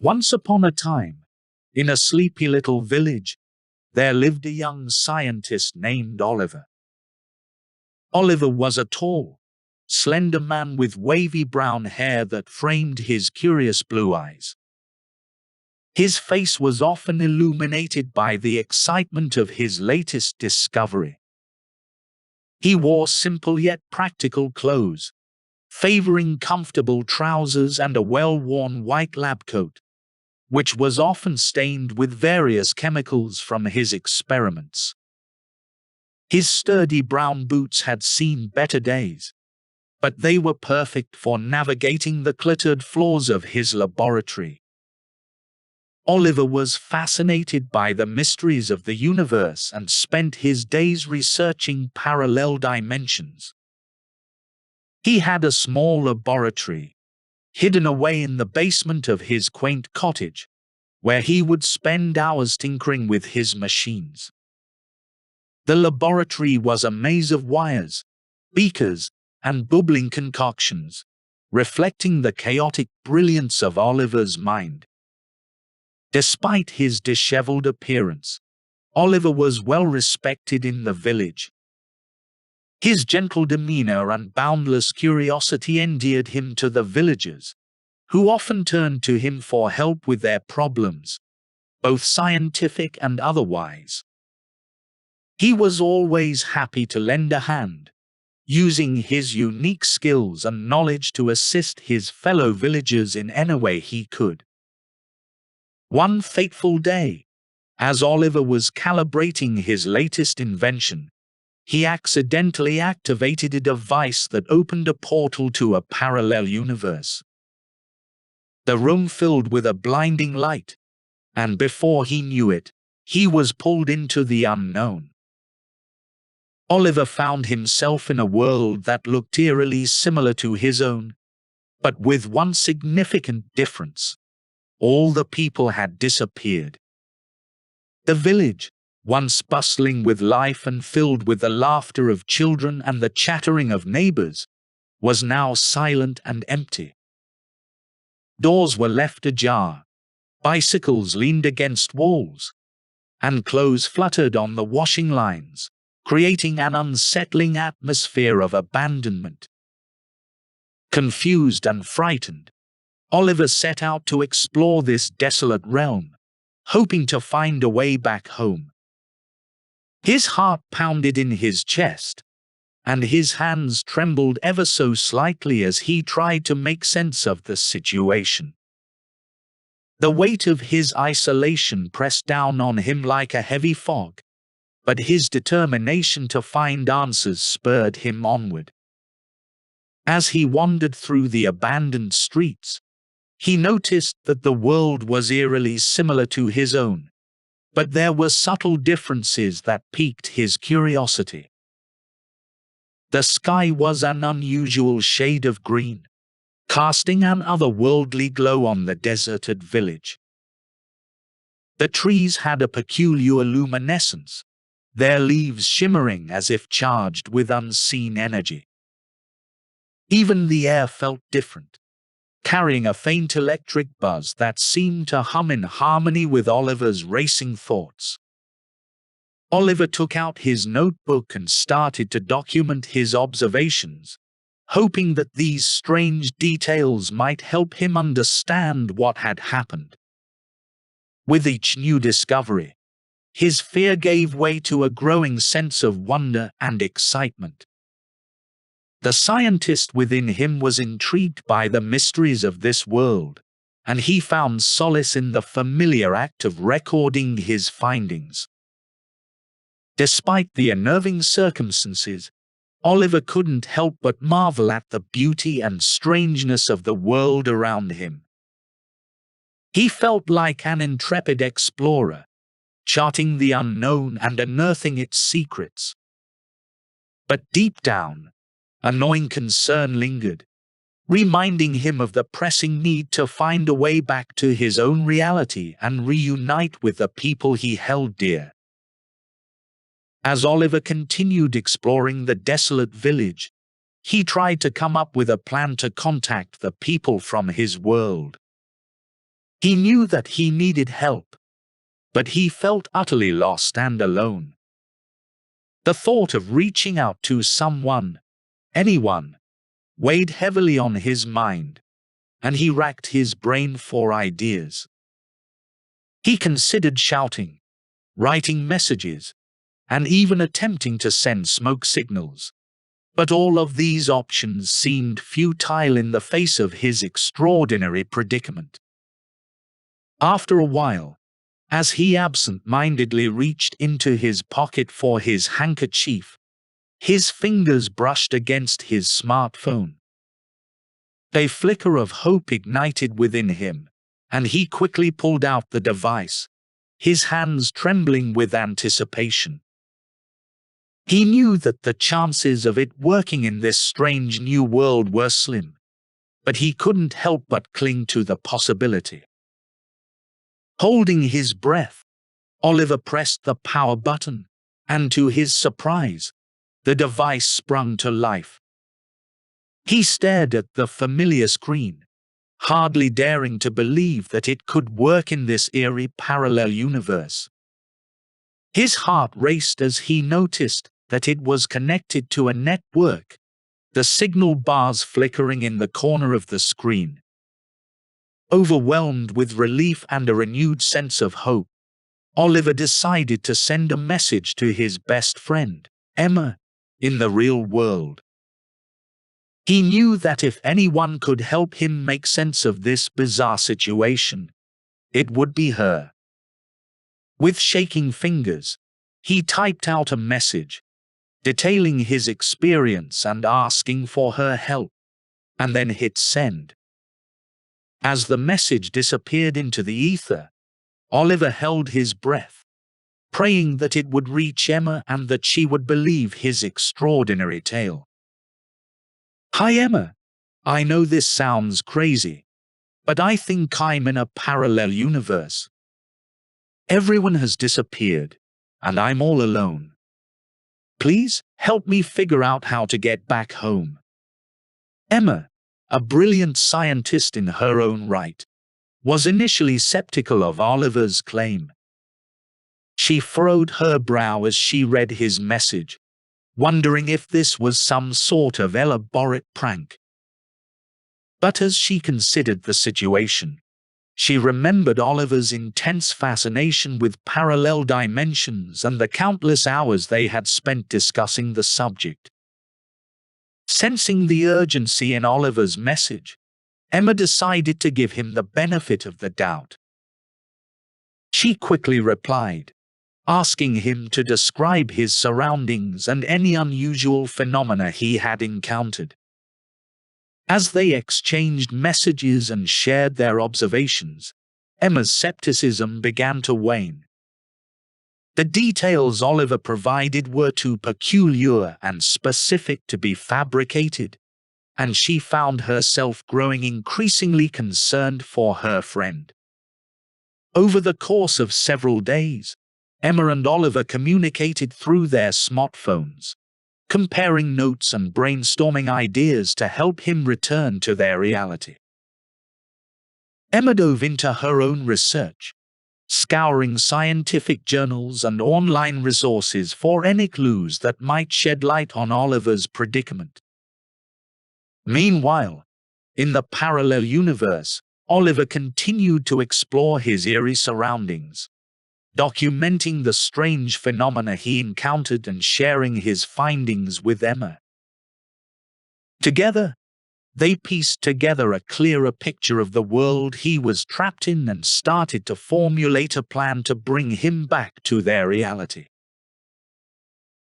Once upon a time, in a sleepy little village, there lived a young scientist named Oliver. Oliver was a tall, slender man with wavy brown hair that framed his curious blue eyes. His face was often illuminated by the excitement of his latest discovery. He wore simple yet practical clothes, favoring comfortable trousers and a well-worn white lab coat, which was often stained with various chemicals from his experiments. His sturdy brown boots had seen better days, but they were perfect for navigating the cluttered floors of his laboratory. Oliver was fascinated by the mysteries of the universe and spent his days researching parallel dimensions. He had a small laboratory, hidden away in the basement of his quaint cottage, where he would spend hours tinkering with his machines. The laboratory was a maze of wires, beakers, and bubbling concoctions, reflecting the chaotic brilliance of Oliver's mind. Despite his disheveled appearance, Oliver was well respected in the village. His gentle demeanor and boundless curiosity endeared him to the villagers, who often turned to him for help with their problems, both scientific and otherwise. He was always happy to lend a hand, using his unique skills and knowledge to assist his fellow villagers in any way he could. One fateful day, as Oliver was calibrating his latest invention, he accidentally activated a device that opened a portal to a parallel universe. The room filled with a blinding light, and before he knew it, he was pulled into the unknown. Oliver found himself in a world that looked eerily similar to his own, but with one significant difference. All the people had disappeared. The village, once bustling with life and filled with the laughter of children and the chattering of neighbors, was now silent and empty. Doors were left ajar, bicycles leaned against walls, and clothes fluttered on the washing lines, creating an unsettling atmosphere of abandonment. Confused and frightened, Oliver set out to explore this desolate realm, hoping to find a way back home. His heart pounded in his chest, and his hands trembled ever so slightly as he tried to make sense of the situation. The weight of his isolation pressed down on him like a heavy fog, but his determination to find answers spurred him onward. As he wandered through the abandoned streets, he noticed that the world was eerily similar to his own, but there were subtle differences that piqued his curiosity. The sky was an unusual shade of green, casting an otherworldly glow on the deserted village. The trees had a peculiar luminescence, their leaves shimmering as if charged with unseen energy. Even the air felt different, carrying a faint electric buzz that seemed to hum in harmony with Oliver's racing thoughts. Oliver took out his notebook and started to document his observations, hoping that these strange details might help him understand what had happened. With each new discovery, his fear gave way to a growing sense of wonder and excitement. The scientist within him was intrigued by the mysteries of this world, and he found solace in the familiar act of recording his findings. Despite the unnerving circumstances, Oliver couldn't help but marvel at the beauty and strangeness of the world around him. He felt like an intrepid explorer, charting the unknown and unearthing its secrets. But deep down, a gnawing concern lingered, reminding him of the pressing need to find a way back to his own reality and reunite with the people he held dear. As Oliver continued exploring the desolate village, he tried to come up with a plan to contact the people from his world. He knew that he needed help, but he felt utterly lost and alone. The thought of reaching out to someone, anyone, weighed heavily on his mind, and he racked his brain for ideas. He considered shouting, writing messages, and even attempting to send smoke signals. But all of these options seemed futile in the face of his extraordinary predicament. After a while, as he absent-mindedly reached into his pocket for his handkerchief, his fingers brushed against his smartphone. A flicker of hope ignited within him, and he quickly pulled out the device, his hands trembling with anticipation. He knew that the chances of it working in this strange new world were slim, but he couldn't help but cling to the possibility. Holding his breath, Oliver pressed the power button, and to his surprise, the device sprung to life. He stared at the familiar screen, hardly daring to believe that it could work in this eerie parallel universe. His heart raced as he noticed that it was connected to a network, the signal bars flickering in the corner of the screen. Overwhelmed with relief and a renewed sense of hope, Oliver decided to send a message to his best friend, Emma, in the real world. He knew that if anyone could help him make sense of this bizarre situation, it would be her. With shaking fingers, he typed out a message, detailing his experience and asking for her help, and then hit send. As the message disappeared into the ether, Oliver held his breath, praying that it would reach Emma and that she would believe his extraordinary tale. "Hi Emma, I know this sounds crazy, but I think I'm in a parallel universe. Everyone has disappeared, and I'm all alone. Please help me figure out how to get back home." Emma, a brilliant scientist in her own right, was initially skeptical of Oliver's claim. She furrowed her brow as she read his message, wondering if this was some sort of elaborate prank. But as she considered the situation, she remembered Oliver's intense fascination with parallel dimensions and the countless hours they had spent discussing the subject. Sensing the urgency in Oliver's message, Emma decided to give him the benefit of the doubt. She quickly replied, asking him to describe his surroundings and any unusual phenomena he had encountered. As they exchanged messages and shared their observations, Emma's skepticism began to wane. The details Oliver provided were too peculiar and specific to be fabricated, and she found herself growing increasingly concerned for her friend. Over the course of several days, Emma and Oliver communicated through their smartphones, comparing notes and brainstorming ideas to help him return to their reality. Emma dove into her own research, scouring scientific journals and online resources for any clues that might shed light on Oliver's predicament. Meanwhile, in the parallel universe, Oliver continued to explore his eerie surroundings, documenting the strange phenomena he encountered and sharing his findings with Emma. Together, they pieced together a clearer picture of the world he was trapped in and started to formulate a plan to bring him back to their reality.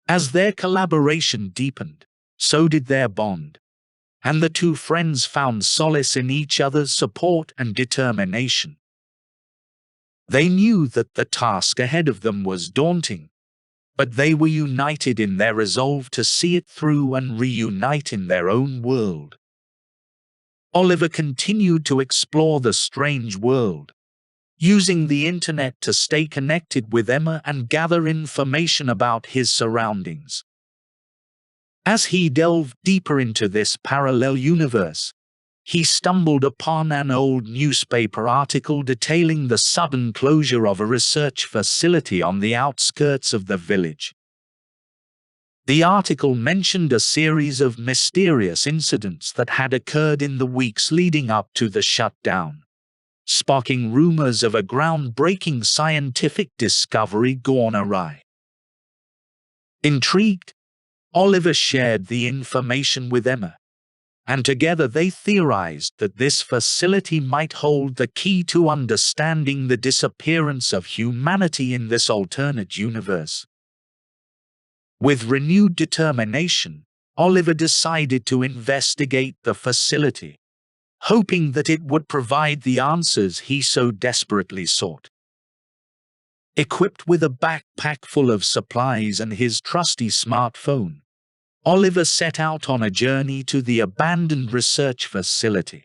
As their collaboration deepened, so did their bond, and the two friends found solace in each other's support and determination. They knew that the task ahead of them was daunting, but they were united in their resolve to see it through and reunite in their own world. Oliver continued to explore the strange world, using the internet to stay connected with Emma and gather information about his surroundings. As he delved deeper into this parallel universe, he stumbled upon an old newspaper article detailing the sudden closure of a research facility on the outskirts of the village. The article mentioned a series of mysterious incidents that had occurred in the weeks leading up to the shutdown, sparking rumors of a groundbreaking scientific discovery gone awry. Intrigued, Oliver shared the information with Emma, and together they theorized that this facility might hold the key to understanding the disappearance of humanity in this alternate universe. With renewed determination, Oliver decided to investigate the facility, hoping that it would provide the answers he so desperately sought. Equipped with a backpack full of supplies and his trusty smartphone, Oliver set out on a journey to the abandoned research facility.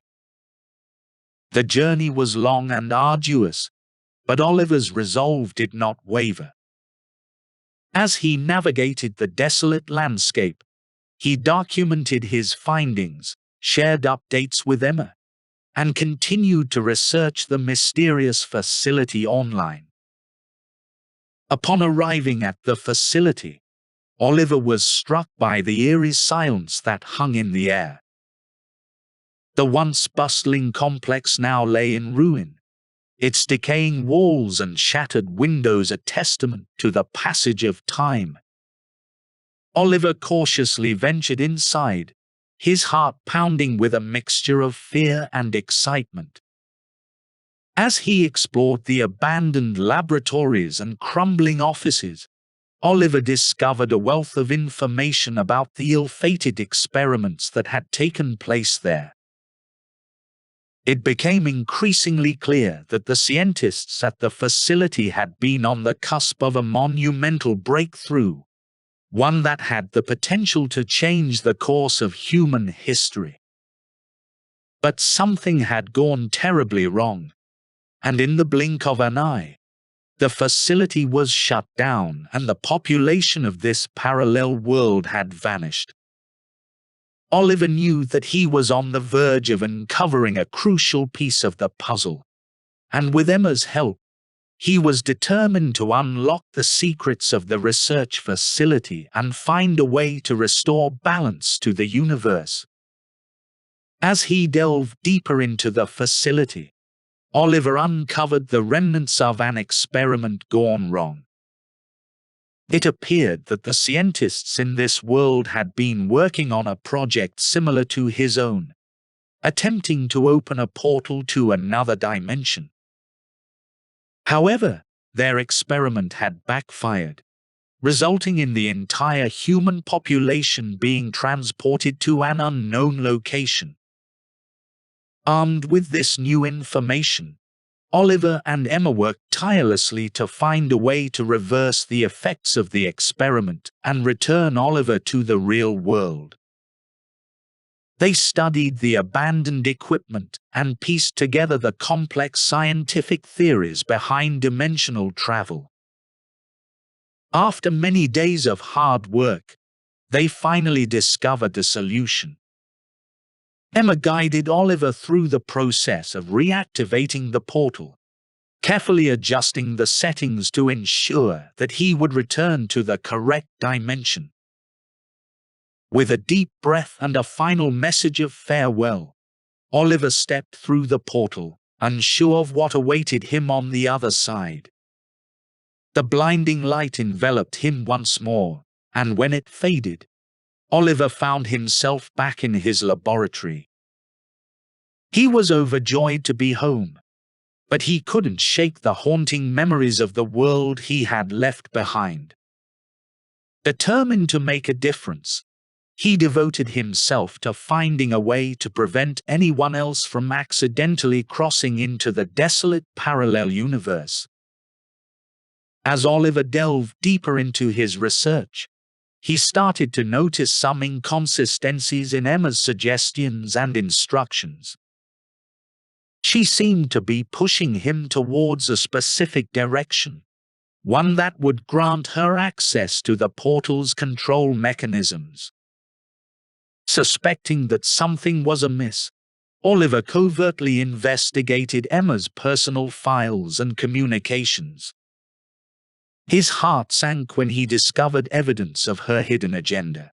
The journey was long and arduous, but Oliver's resolve did not waver. As he navigated the desolate landscape, he documented his findings, shared updates with Emma, and continued to research the mysterious facility online. Upon arriving at the facility, Oliver was struck by the eerie silence that hung in the air. The once bustling complex now lay in ruin, its decaying walls and shattered windows a testament to the passage of time. Oliver cautiously ventured inside, his heart pounding with a mixture of fear and excitement. As he explored the abandoned laboratories and crumbling offices, Oliver discovered a wealth of information about the ill-fated experiments that had taken place there. It became increasingly clear that the scientists at the facility had been on the cusp of a monumental breakthrough, one that had the potential to change the course of human history. But something had gone terribly wrong, and in the blink of an eye, the facility was shut down and the population of this parallel world had vanished. Oliver knew that he was on the verge of uncovering a crucial piece of the puzzle, and with Emma's help, he was determined to unlock the secrets of the research facility and find a way to restore balance to the universe. As he delved deeper into the facility, Oliver uncovered the remnants of an experiment gone wrong. It appeared that the scientists in this world had been working on a project similar to his own, attempting to open a portal to another dimension. However, their experiment had backfired, resulting in the entire human population being transported to an unknown location. Armed with this new information, Oliver and Emma worked tirelessly to find a way to reverse the effects of the experiment and return Oliver to the real world. They studied the abandoned equipment and pieced together the complex scientific theories behind dimensional travel. After many days of hard work, they finally discovered the solution. Emma guided Oliver through the process of reactivating the portal, carefully adjusting the settings to ensure that he would return to the correct dimension. With a deep breath and a final message of farewell, Oliver stepped through the portal, unsure of what awaited him on the other side. The blinding light enveloped him once more, and when it faded, Oliver found himself back in his laboratory. He was overjoyed to be home, but he couldn't shake the haunting memories of the world he had left behind. Determined to make a difference, he devoted himself to finding a way to prevent anyone else from accidentally crossing into the desolate parallel universe. As Oliver delved deeper into his research, he started to notice some inconsistencies in Emma's suggestions and instructions. She seemed to be pushing him towards a specific direction, one that would grant her access to the portal's control mechanisms. Suspecting that something was amiss, Oliver covertly investigated Emma's personal files and communications. His heart sank when he discovered evidence of her hidden agenda.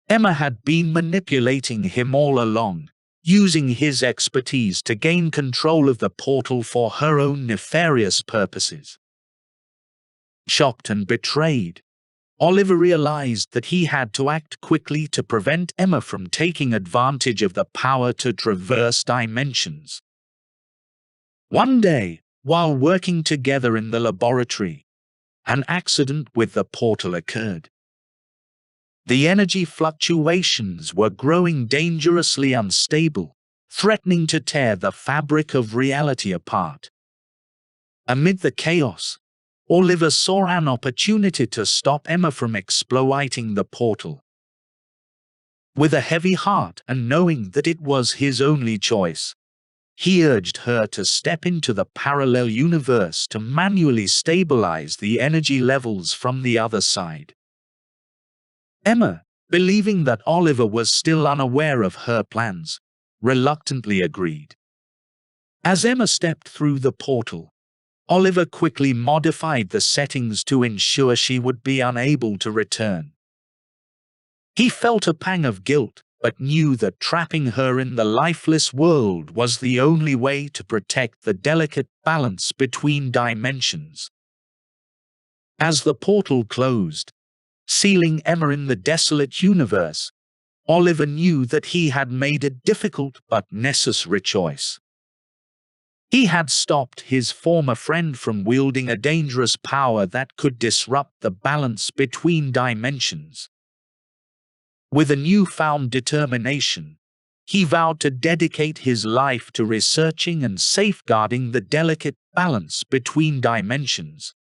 Emma had been manipulating him all along, using his expertise to gain control of the portal for her own nefarious purposes. Shocked and betrayed, Oliver realized that he had to act quickly to prevent Emma from taking advantage of the power to traverse dimensions. One day, while working together in the laboratory, an accident with the portal occurred. The energy fluctuations were growing dangerously unstable, threatening to tear the fabric of reality apart. Amid the chaos, Oliver saw an opportunity to stop Emma from exploiting the portal. With a heavy heart and knowing that it was his only choice, he urged her to step into the parallel universe to manually stabilize the energy levels from the other side. Emma, believing that Oliver was still unaware of her plans, reluctantly agreed. As Emma stepped through the portal, Oliver quickly modified the settings to ensure she would be unable to return. He felt a pang of guilt, but knew that trapping her in the lifeless world was the only way to protect the delicate balance between dimensions. As the portal closed, sealing Emma in the desolate universe, Oliver knew that he had made a difficult but necessary choice. He had stopped his former friend from wielding a dangerous power that could disrupt the balance between dimensions. With a newfound determination, he vowed to dedicate his life to researching and safeguarding the delicate balance between dimensions,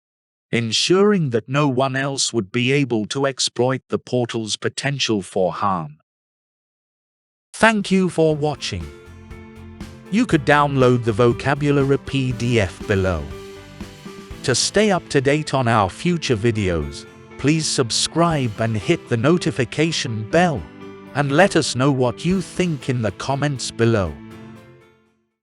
ensuring that no one else would be able to exploit the portal's potential for harm. Thank you for watching. You could download the vocabulary PDF below. To stay up to date on our future videos, please subscribe and hit the notification bell, and let us know what you think in the comments below.